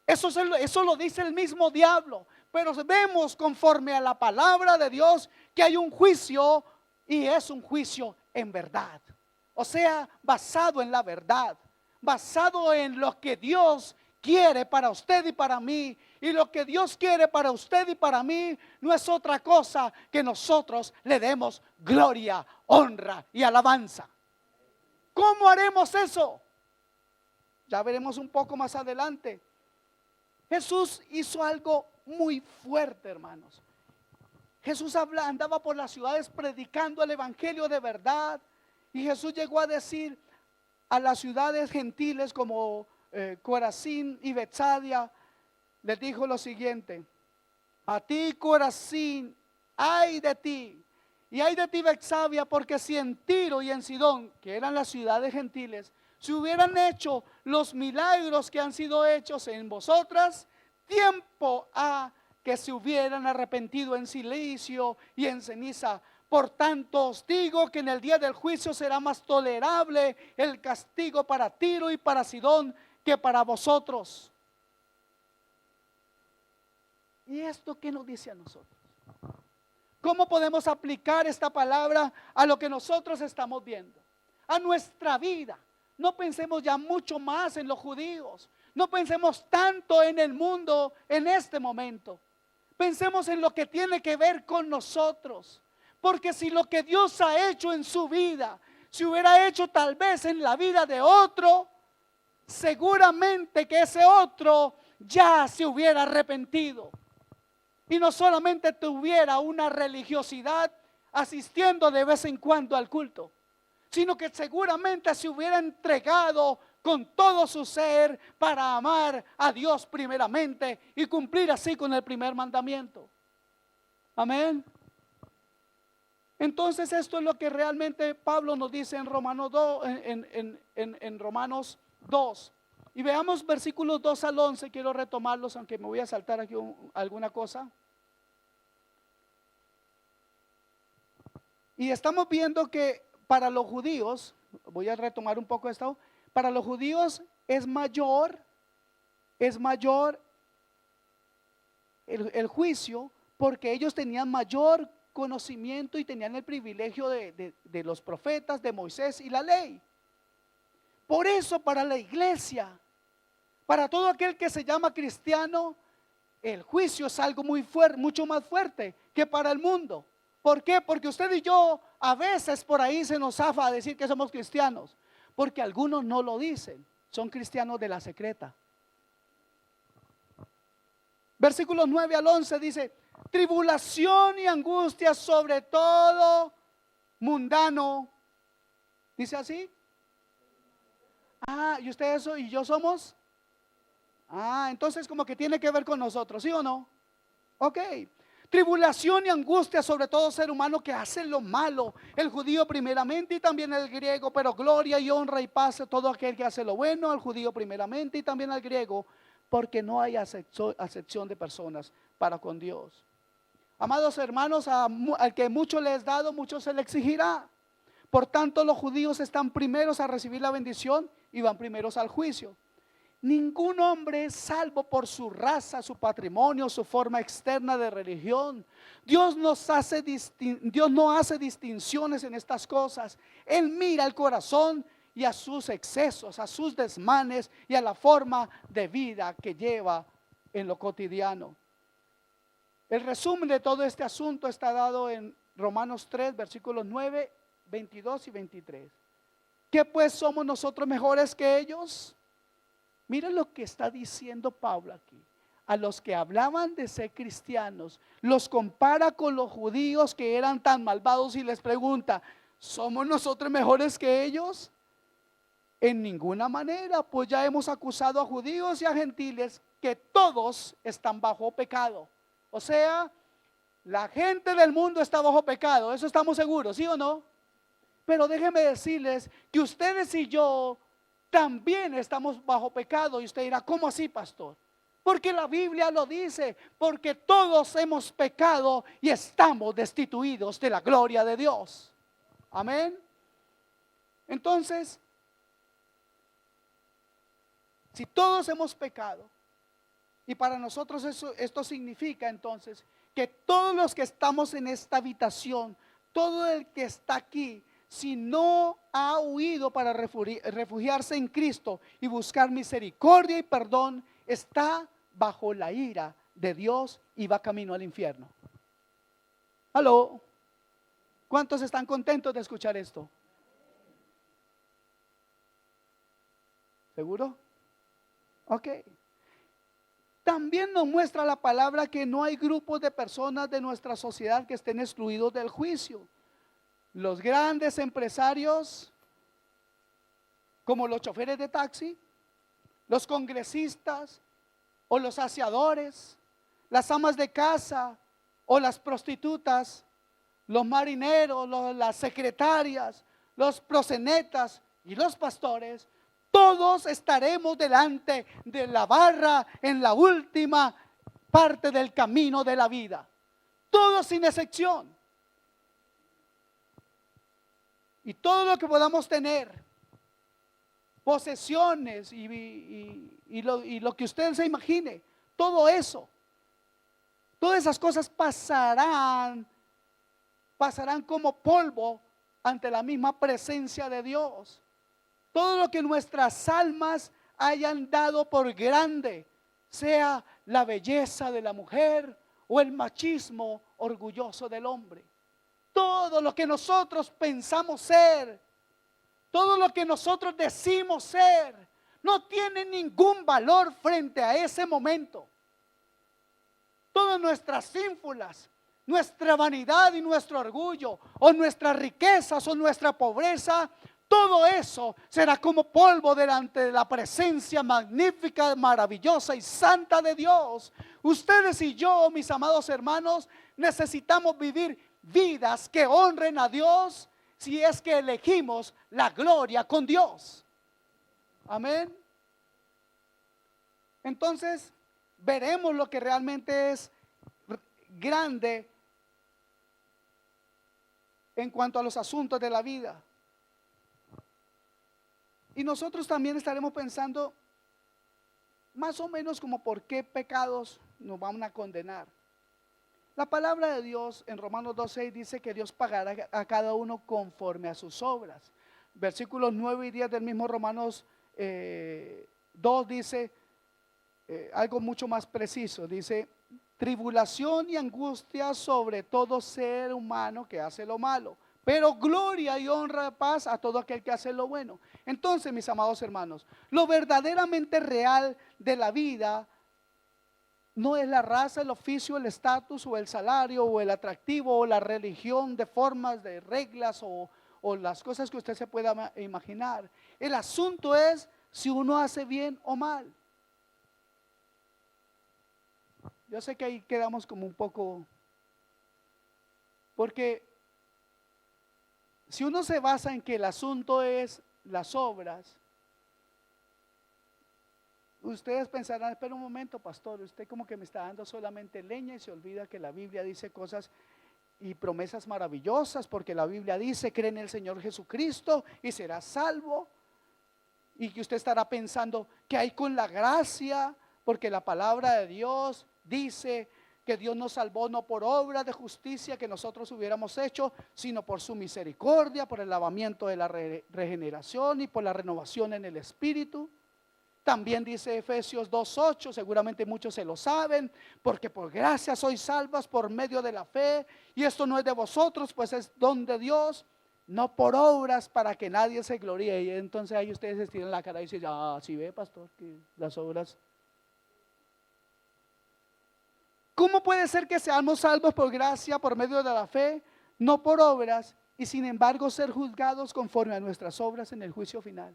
Speaker 1: Eso lo dice el mismo diablo. Pero vemos conforme a la palabra de Dios que hay un juicio, y es un juicio en verdad. O sea, basado en la verdad, basado en lo que Dios quiere para usted y para mí. Y lo que Dios quiere para usted y para mí no es otra cosa que nosotros le demos gloria, honra y alabanza. ¿Cómo haremos eso? Ya veremos un poco más adelante. Jesús hizo algo muy fuerte, hermanos. Jesús andaba por las ciudades predicando el evangelio de verdad. Y Jesús llegó a decir a las ciudades gentiles como Corazín y Betsaida, les dijo lo siguiente: a ti, Corazín, ay de ti, y ay de ti, Betsaida, porque si en Tiro y en Sidón, que eran las ciudades gentiles, si hubieran hecho los milagros que han sido hechos en vosotras, tiempo ha que se hubieran arrepentido en silicio y en ceniza. Por tanto os digo que en el día del juicio será más tolerable el castigo para Tiro y para Sidón que para vosotros. ¿Y esto qué nos dice a nosotros? ¿Cómo podemos aplicar esta palabra a lo que nosotros estamos viendo? A nuestra vida. No pensemos ya mucho más en los judíos. No pensemos tanto en el mundo en este momento. Pensemos en lo que tiene que ver con nosotros. Porque si lo que Dios ha hecho en su vida, si hubiera hecho tal vez en la vida de otro, seguramente que ese otro ya se hubiera arrepentido. Y no solamente tuviera una religiosidad asistiendo de vez en cuando al culto, sino que seguramente se hubiera entregado con todo su ser para amar a Dios primeramente y cumplir así con el primer mandamiento. Amén. Entonces esto es lo que realmente Pablo nos dice en Romanos 2, en Romanos 2. Y veamos versículos 2 al 11, quiero retomarlos, aunque me voy a saltar aquí alguna cosa. Y estamos viendo que para los judíos, voy a retomar un poco esto, para los judíos es mayor el juicio, porque ellos tenían mayor conocimiento y tenían el privilegio de los profetas, de Moisés y la ley. Por eso para la iglesia, para todo aquel que se llama cristiano, el juicio es algo muy fuerte, mucho más fuerte que para el mundo. ¿Por qué? Porque usted y yo a veces por ahí se nos zafa a decir que somos cristianos, porque algunos no lo dicen, son cristianos de la secreta. Versículos 9 al 11 dice: tribulación y angustia sobre todo mundano. ¿Dice así? ¿Y usted eso y yo somos? Entonces como que tiene que ver con nosotros, ¿sí o no? Ok. Tribulación y angustia sobre todo ser humano que hace lo malo, el judío primeramente y también el griego, pero gloria y honra y paz a todo aquel que hace lo bueno, al judío primeramente y también al griego, porque no hay acepción de personas para con Dios. Amados hermanos, al que mucho le es dado, mucho se le exigirá. Por tanto, los judíos están primeros a recibir la bendición y van primeros al juicio. Ningún hombre es salvo por su raza, su patrimonio, su forma externa de religión. Dios no hace distinciones en estas cosas. Él mira el corazón y a sus excesos, a sus desmanes y a la forma de vida que lleva en lo cotidiano. El resumen de todo este asunto está dado en Romanos 3, versículos 9, 22 y 23. ¿Qué pues somos nosotros mejores que ellos? Mira lo que está diciendo Pablo aquí. A los que hablaban de ser cristianos, los compara con los judíos que eran tan malvados y les pregunta: ¿somos nosotros mejores que ellos? En ninguna manera, pues ya hemos acusado a judíos y a gentiles que todos están bajo pecado. O sea, la gente del mundo está bajo pecado, eso estamos seguros, ¿sí o no? Pero déjenme decirles que ustedes y yo también estamos bajo pecado. Y usted dirá: ¿cómo así, pastor? Porque la Biblia lo dice, porque todos hemos pecado y estamos destituidos de la gloria de Dios. Amén. Entonces, si todos hemos pecado, y para nosotros esto significa entonces que todos los que estamos en esta habitación, todo el que está aquí, si no ha huido para refugiarse en Cristo y buscar misericordia y perdón, está bajo la ira de Dios y va camino al infierno. ¿Aló? ¿Cuántos están contentos de escuchar esto? ¿Seguro? Ok. También nos muestra la palabra que no hay grupos de personas de nuestra sociedad que estén excluidos del juicio. Los grandes empresarios, como los choferes de taxi, los congresistas o los aseadores, las amas de casa o las prostitutas, los marineros, las secretarias, los proxenetas y los pastores, Todos estaremos delante de la barra en la última parte del camino de la vida. Todos sin excepción. Y todo lo que podamos tener, posesiones y lo que usted se imagine, todo eso, todas esas cosas pasarán como polvo ante la misma presencia de Dios. Todo lo que nuestras almas hayan dado por grande, sea la belleza de la mujer o el machismo orgulloso del hombre. Todo lo que nosotros pensamos ser, todo lo que nosotros decimos ser, no tiene ningún valor frente a ese momento. Todas nuestras ínfulas, nuestra vanidad y nuestro orgullo, o nuestras riquezas o nuestra pobreza, todo eso será como polvo delante de la presencia magnífica, maravillosa y santa de Dios. Ustedes y yo, mis amados hermanos, necesitamos vivir vidas que honren a Dios si es que elegimos la gloria con Dios. Amén. Entonces veremos lo que realmente es grande en cuanto a los asuntos de la vida. Y nosotros también estaremos pensando más o menos como por qué pecados nos van a condenar. La palabra de Dios en Romanos 2:6 dice que Dios pagará a cada uno conforme a sus obras. Versículos 9 y 10 del mismo Romanos 2 dice algo mucho más preciso. Dice: tribulación y angustia sobre todo ser humano que hace lo malo, pero gloria y honra y paz a todo aquel que hace lo bueno. Entonces, mis amados hermanos, lo verdaderamente real de la vida no es la raza, el oficio, el estatus o el salario o el atractivo o la religión de formas, de reglas o las cosas que usted se pueda imaginar. El asunto es si uno hace bien o mal. Yo sé que ahí quedamos como un poco, porque si uno se basa en que el asunto es las obras, ustedes pensarán: espera un momento, pastor, usted como que me está dando solamente leña y se olvida que la Biblia dice cosas y promesas maravillosas, porque la Biblia dice: cree en el Señor Jesucristo y serás salvo. Y que usted estará pensando: ¿qué hay con la gracia? Porque la palabra de Dios dice que Dios nos salvó no por obra de justicia que nosotros hubiéramos hecho, sino por su misericordia, por el lavamiento de la regeneración y por la renovación en el Espíritu. También dice Efesios 2:8, seguramente muchos se lo saben: porque por gracia sois salvas por medio de la fe, y esto no es de vosotros, pues es don de Dios, no por obras, para que nadie se gloríe. Y entonces ahí ustedes se estiran la cara y dicen: ah, sí ve, pastor, que las obras. ¿Cómo puede ser que seamos salvos por gracia, por medio de la fe, no por obras, y sin embargo ser juzgados conforme a nuestras obras en el juicio final?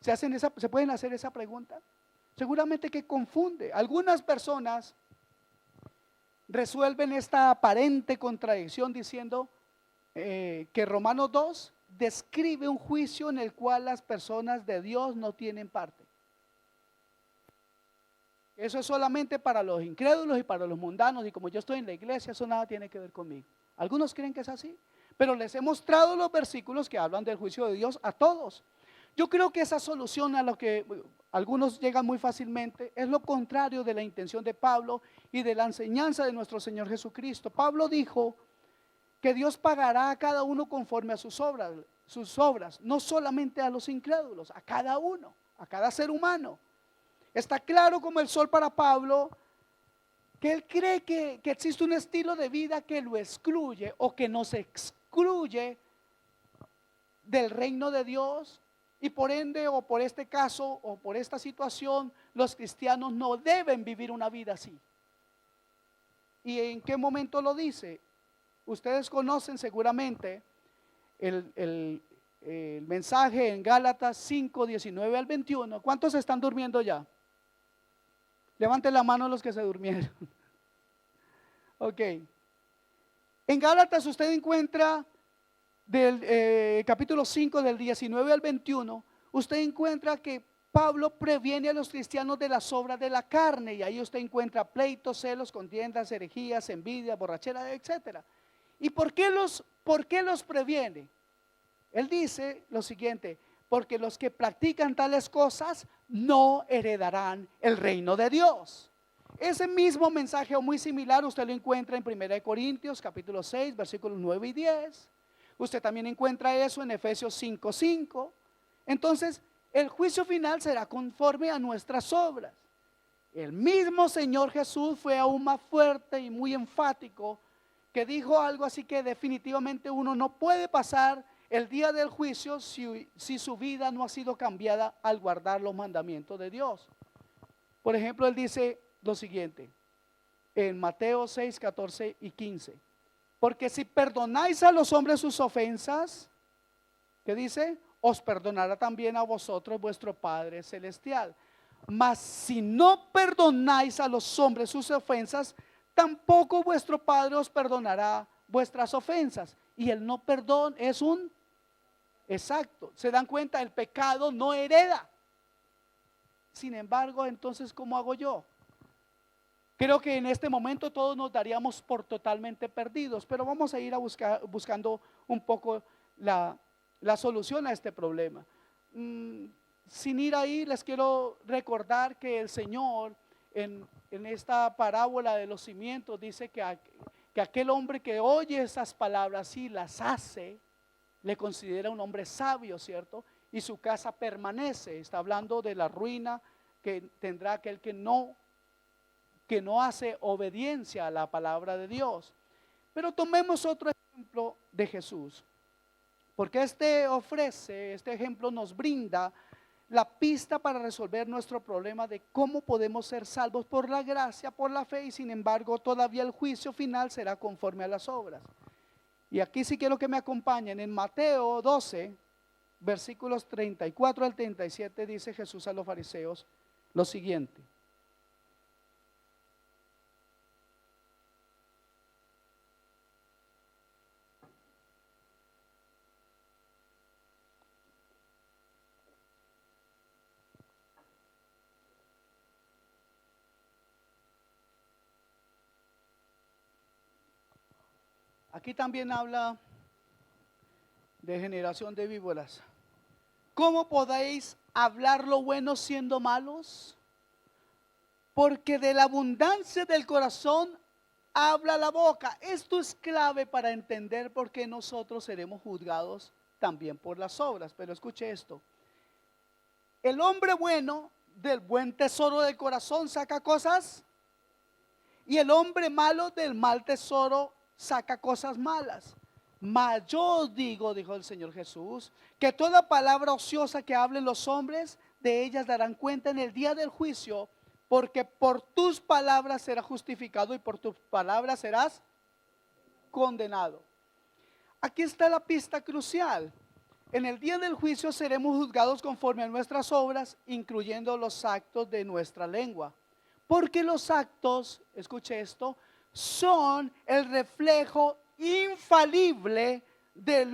Speaker 1: ¿Se pueden hacer esa pregunta? Seguramente que confunde. Algunas personas resuelven esta aparente contradicción diciendo que Romanos 2 describe un juicio en el cual las personas de Dios no tienen parte. Eso es solamente para los incrédulos y para los mundanos, y como yo estoy en la iglesia, eso nada tiene que ver conmigo. Algunos creen que es así, pero les he mostrado los versículos que hablan del juicio de Dios a todos. Yo creo que esa solución a lo que algunos llegan muy fácilmente es lo contrario de la intención de Pablo y de la enseñanza de nuestro Señor Jesucristo. Pablo dijo que Dios pagará a cada uno conforme a sus obras, no solamente a los incrédulos, a cada uno, a cada ser humano. Está claro como el sol para Pablo que él cree que existe un estilo de vida que lo excluye o que nos excluye del reino de Dios, y por ende, o por este caso, o por esta situación, los cristianos no deben vivir una vida así. ¿Y en qué momento lo dice? Ustedes conocen seguramente el mensaje en Gálatas 5, 19 al 21. ¿Cuántos están durmiendo ya? Levanten la mano los que se durmieron. Ok. En Gálatas usted encuentra del capítulo 5, del 19 al 21, usted encuentra que Pablo previene a los cristianos de las obras de la carne, y ahí usted encuentra pleitos, celos, contiendas, herejías, envidia, borrachera, etcétera. ¿Y por qué los previene? Él dice lo siguiente: porque los que practican tales cosas no heredarán el reino de Dios. Ese mismo mensaje o muy similar usted lo encuentra en 1 Corintios capítulo 6 versículos 9 y 10. Usted también encuentra eso en Efesios 5:5. Entonces, el juicio final será conforme a nuestras obras. El mismo Señor Jesús fue aún más fuerte y muy enfático, que dijo algo así: que definitivamente uno no puede pasar el día del juicio si su vida no ha sido cambiada al guardar los mandamientos de Dios. Por ejemplo, él dice lo siguiente en Mateo 6, 14 y 15: porque si perdonáis a los hombres sus ofensas, ¿qué dice? Os perdonará también a vosotros vuestro Padre Celestial. Mas si no perdonáis a los hombres sus ofensas, tampoco vuestro Padre os perdonará vuestras ofensas. Y el no perdón es un exacto. ¿Se dan cuenta? El pecado no hereda. Sin embargo, entonces, ¿cómo hago yo? Creo que en este momento todos nos daríamos por totalmente perdidos, pero vamos a ir buscando un poco la solución a este problema. Sin ir ahí, les quiero recordar que el Señor en esta parábola de los cimientos dice que aquel hombre que oye esas palabras y las hace, le considera un hombre sabio, ¿cierto? Y su casa permanece. Está hablando de la ruina que tendrá aquel que no hace obediencia a la palabra de Dios. Pero tomemos otro ejemplo de Jesús, porque este ejemplo nos brinda la pista para resolver nuestro problema de cómo podemos ser salvos por la gracia, por la fe, y sin embargo todavía el juicio final será conforme a las obras. Y aquí sí quiero que me acompañen. En Mateo 12, versículos 34 al 37, dice Jesús a los fariseos lo siguiente: aquí también habla de generación de víboras. ¿Cómo podéis hablar lo bueno siendo malos? Porque de la abundancia del corazón habla la boca. Esto es clave para entender por qué nosotros seremos juzgados también por las obras. Pero escuche esto: el hombre bueno del buen tesoro del corazón saca cosas, y el hombre malo del mal tesoro saca cosas malas. Mas yo os digo, dijo el Señor Jesús, que toda palabra ociosa que hablen los hombres, de ellas darán cuenta en el día del juicio, porque por tus palabras serás justificado y por tus palabras serás condenado. Aquí está la pista crucial. En el día del juicio seremos juzgados conforme a nuestras obras, incluyendo los actos de nuestra lengua. Porque los actos, escuche esto, son el reflejo infalible de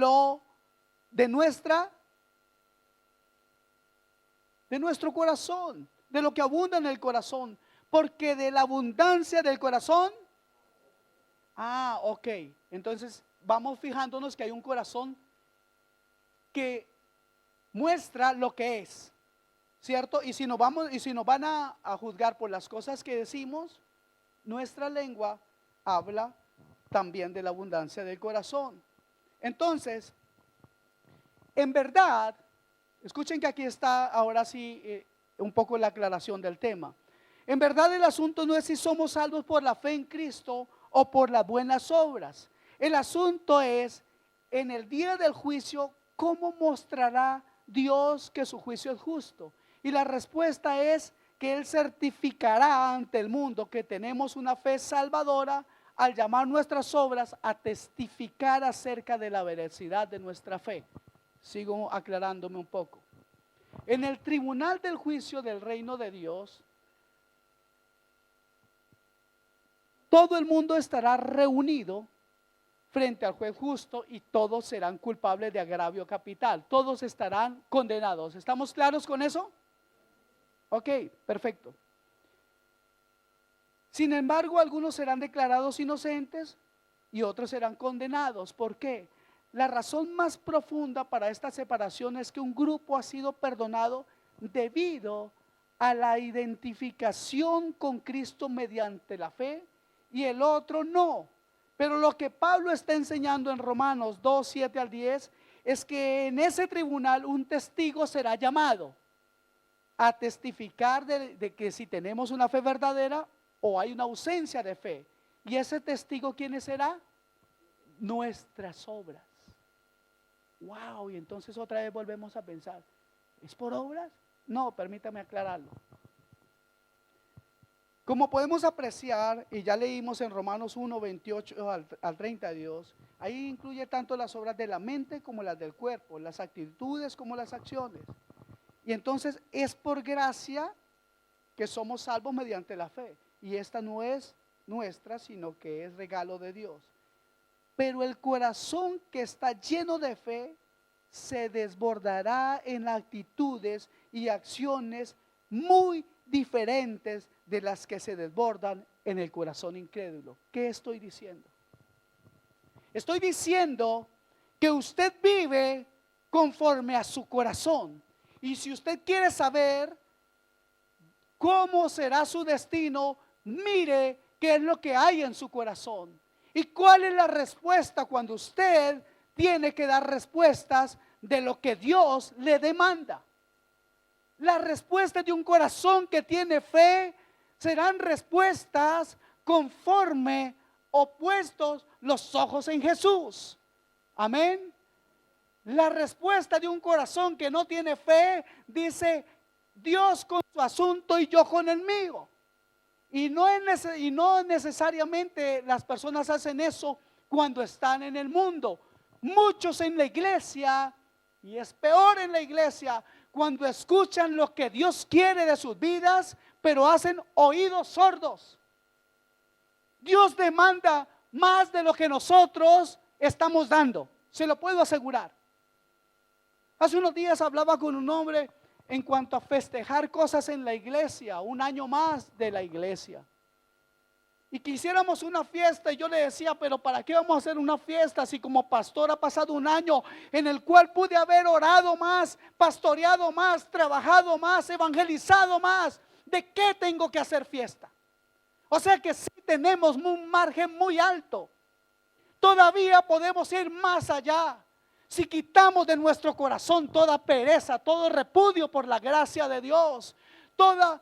Speaker 1: nuestro corazón, de lo que abunda en el corazón. Porque de la abundancia del corazón, ok, entonces vamos fijándonos que hay un corazón que muestra lo que es, ¿cierto? Y si nos van a juzgar por las cosas que decimos, nuestra lengua habla también de la abundancia del corazón. Entonces, en verdad, escuchen que aquí está ahora sí un poco la aclaración del tema. En verdad, el asunto no es si somos salvos por la fe en Cristo o por las buenas obras. El asunto es, en el día del juicio, ¿cómo mostrará Dios que su juicio es justo? Y la respuesta es que Él certificará ante el mundo que tenemos una fe salvadora, al llamar nuestras obras a testificar acerca de la veracidad de nuestra fe. Sigo aclarándome un poco. En el tribunal del juicio del reino de Dios, todo el mundo estará reunido frente al juez justo y todos serán culpables de agravio capital. Todos estarán condenados. ¿Estamos claros con eso? Ok, perfecto. Sin embargo, algunos serán declarados inocentes y otros serán condenados. ¿Por qué? La razón más profunda para esta separación es que un grupo ha sido perdonado debido a la identificación con Cristo mediante la fe y el otro no. Pero lo que Pablo está enseñando en Romanos 2, 7 al 10 es que en ese tribunal un testigo será llamado a testificar de que si tenemos una fe verdadera o hay una ausencia de fe. ¿Y ese testigo quién será? Nuestras obras. Wow, y entonces otra vez volvemos a pensar, ¿es por obras? No, permítame aclararlo. Como podemos apreciar, y ya leímos en Romanos 1, 28 al 32, ahí incluye tanto las obras de la mente como las del cuerpo, las actitudes como las acciones. Y entonces es por gracia que somos salvos mediante la fe. Y esta no es nuestra, sino que es regalo de Dios. Pero el corazón que está lleno de fe se desbordará en actitudes y acciones muy diferentes de las que se desbordan en el corazón incrédulo. ¿Qué estoy diciendo? Estoy diciendo que usted vive conforme a su corazón. Y si usted quiere saber cómo será su destino, mire qué es lo que hay en su corazón. ¿Y cuál es la respuesta cuando usted tiene que dar respuestas de lo que Dios le demanda? Las respuestas de un corazón que tiene fe serán respuestas conforme opuestos los ojos en Jesús. Amén. La respuesta de un corazón que no tiene fe dice: Dios con su asunto y yo con el mío. Y no necesariamente las personas hacen eso cuando están en el mundo. Muchos en la iglesia, y es peor en la iglesia, cuando escuchan lo que Dios quiere de sus vidas, pero hacen oídos sordos. Dios demanda más de lo que nosotros estamos dando, se lo puedo asegurar. Hace unos días hablaba con un hombre en cuanto a festejar cosas en la iglesia, un año más de la iglesia. Y quisiéramos una fiesta, y yo le decía, pero ¿para qué vamos a hacer una fiesta si como pastor ha pasado un año en el cual pude haber orado más, pastoreado más, trabajado más, evangelizado más? ¿De qué tengo que hacer fiesta? O sea que sí tenemos un margen muy alto. Todavía podemos ir más allá. Si quitamos de nuestro corazón toda pereza, todo repudio por la gracia de Dios, toda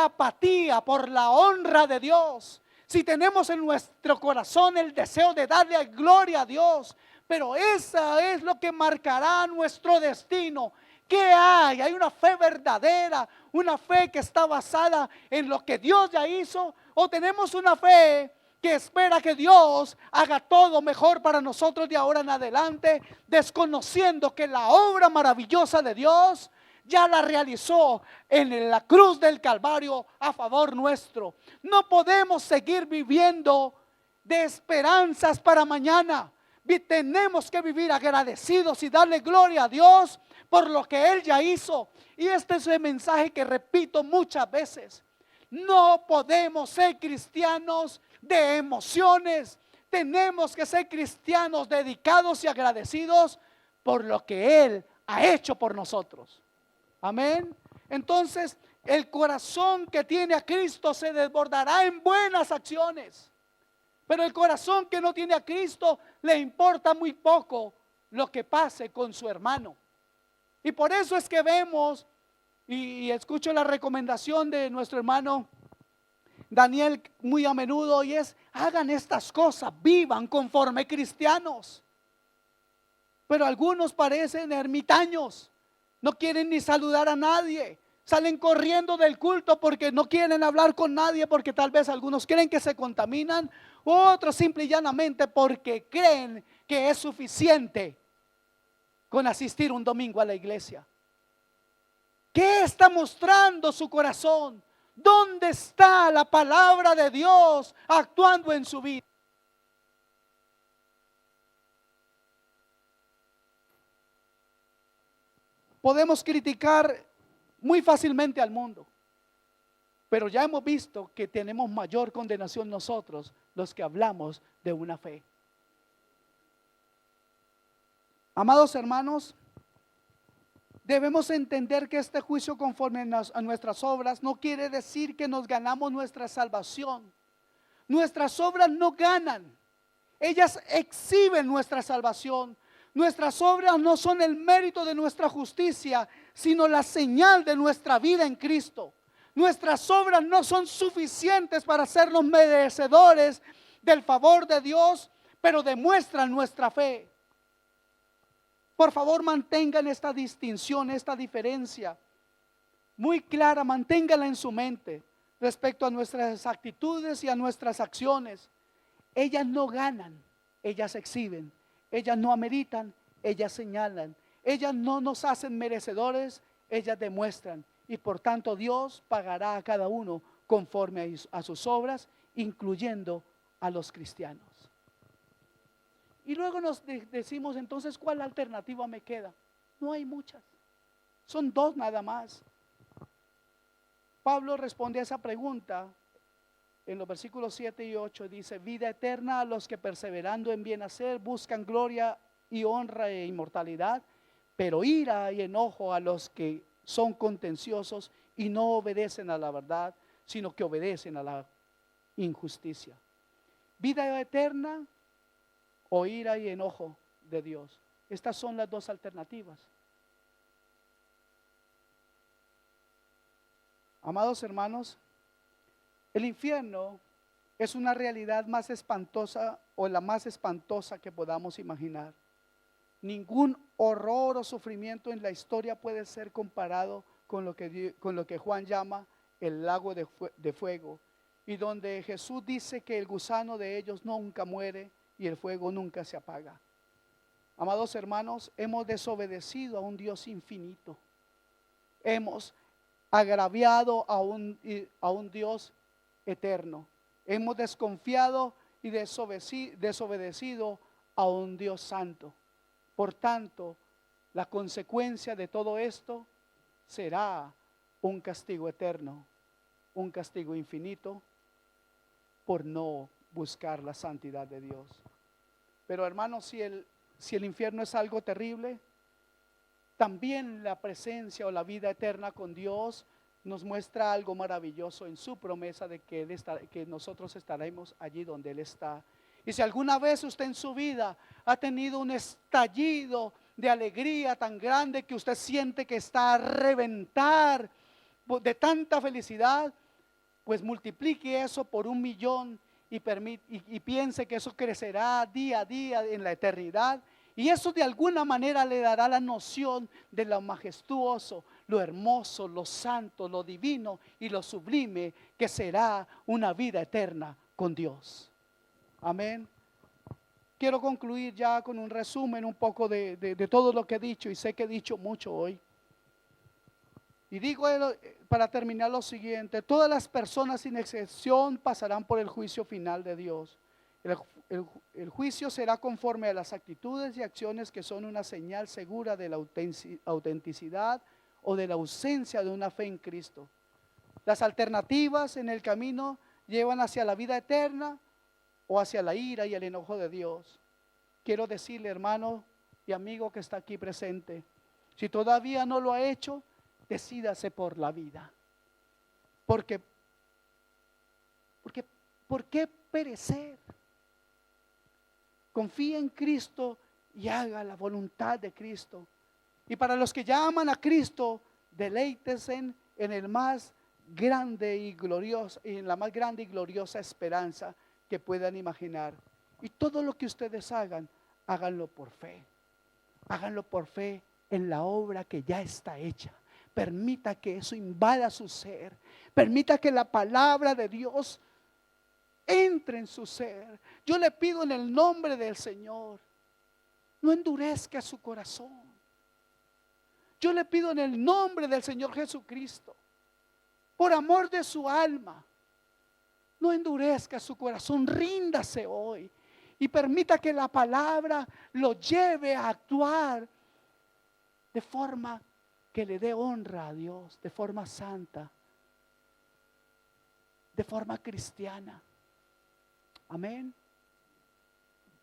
Speaker 1: apatía por la honra de Dios, si tenemos en nuestro corazón el deseo de darle gloria a Dios, pero esa es lo que marcará nuestro destino. ¿Qué hay? ¿Hay una fe verdadera? ¿Una fe que está basada en lo que Dios ya hizo? ¿O tenemos una fe que espera que Dios haga todo mejor para nosotros de ahora en adelante, desconociendo que la obra maravillosa de Dios ya la realizó en la cruz del Calvario a favor nuestro? No podemos seguir viviendo de esperanzas para mañana. Tenemos que vivir agradecidos y darle gloria a Dios por lo que Él ya hizo. Y este es el mensaje que repito muchas veces. No podemos ser cristianos de emociones. Tenemos que ser cristianos dedicados y agradecidos por lo que Él ha hecho por nosotros. Amén. Entonces, el corazón que tiene a Cristo se desbordará en buenas acciones. Pero el corazón que no tiene a Cristo le importa muy poco lo que pase con su hermano. Y por eso es que vemos y escucho la recomendación de nuestro hermano Daniel muy a menudo, y es: hagan estas cosas, vivan conforme cristianos. Pero algunos parecen ermitaños, no quieren ni saludar a nadie, salen corriendo del culto porque no quieren hablar con nadie, porque tal vez algunos creen que se contaminan, otros simple y llanamente porque creen que es suficiente con asistir un domingo a la iglesia. ¿Qué está mostrando su corazón? ¿Dónde está la palabra de Dios actuando en su vida? podemos criticar muy fácilmente al mundo, pero ya hemos visto que tenemos mayor condenación nosotros, los que hablamos de una fe. Amados hermanos, debemos entender que este juicio conforme a nuestras obras no quiere decir que nos ganamos nuestra salvación. Nuestras obras no ganan, ellas exhiben nuestra salvación. Nuestras obras no son el mérito de nuestra justicia, sino la señal de nuestra vida en Cristo. Nuestras obras no son suficientes para hacernos merecedores del favor de Dios, pero demuestran nuestra fe. Por favor, mantengan esta distinción, esta diferencia muy clara, manténgala en su mente respecto a nuestras actitudes y a nuestras acciones. Ellas no ganan, ellas exhiben. Ellas no ameritan, ellas señalan. Ellas no nos hacen merecedores, ellas demuestran. Y por tanto Dios pagará a cada uno conforme a sus obras, incluyendo a los cristianos. Y luego nos decimos entonces, ¿cuál alternativa me queda? No hay muchas, son dos nada más. Pablo responde a esa pregunta en los versículos 7 y 8, dice: vida eterna a los que perseverando en bien hacer buscan gloria y honra e inmortalidad, pero ira y enojo a los que son contenciosos y no obedecen a la verdad, sino que obedecen a la injusticia. Vida eterna o ira y enojo de Dios. Estas son las dos alternativas. Amados hermanos, el infierno es una realidad más espantosa o la más espantosa que podamos imaginar. Ningún horror o sufrimiento en la historia puede ser comparado con lo que Juan llama el lago de fuego, y donde Jesús dice que el gusano de ellos nunca muere y el fuego nunca se apaga. Amados hermanos, hemos desobedecido a un Dios infinito. Hemos agraviado a un Dios eterno. Hemos desconfiado y desobedecido a un Dios santo. Por tanto, la consecuencia de todo esto será un castigo eterno, un castigo infinito por no buscar la santidad de Dios. Pero hermanos, si el infierno es algo terrible, también la presencia o la vida eterna con Dios nos muestra algo maravilloso en su promesa de que nosotros estaremos allí donde Él está. Y si alguna vez usted en su vida ha tenido un estallido de alegría tan grande que usted siente que está a reventar de tanta felicidad, pues multiplique eso por 1,000,000 y piense que eso crecerá día a día en la eternidad. Y eso de alguna manera le dará la noción de lo majestuoso, lo hermoso, lo santo, lo divino y lo sublime que será una vida eterna con Dios. Amén. Quiero concluir ya con un resumen un poco de todo lo que he dicho, y sé que he dicho mucho hoy. Y digo para terminar lo siguiente: todas las personas sin excepción pasarán por el juicio final de Dios. El juicio será conforme a las actitudes y acciones que son una señal segura de la autenticidad o de la ausencia de una fe en Cristo. Las alternativas en el camino llevan hacia la vida eterna o hacia la ira y el enojo de Dios. Quiero decirle, hermano y amigo que está aquí presente, si todavía no lo ha hecho, decídase por la vida. Porque ¿por qué perecer? Confía en Cristo y haga la voluntad de Cristo. Y para los que ya aman a Cristo, deleítense en el más grande y glorioso, en la más grande y gloriosa esperanza que puedan imaginar. Y todo lo que ustedes hagan, háganlo por fe. Háganlo por fe en la obra que ya está hecha. Permita que eso invada su ser. Permita que la palabra de Dios entre en su ser. Yo le pido en el nombre del Señor, no endurezca su corazón. Yo le pido en el nombre del Señor Jesucristo, por amor de su alma, no endurezca su corazón, ríndase hoy y permita que la palabra lo lleve a actuar de forma que le dé honra a Dios de forma santa, de forma cristiana. Amén.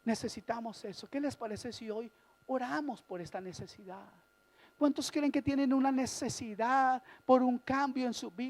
Speaker 1: Necesitamos eso. ¿Qué les parece si hoy oramos por esta necesidad? ¿Cuántos creen que tienen una necesidad por un cambio en su vida?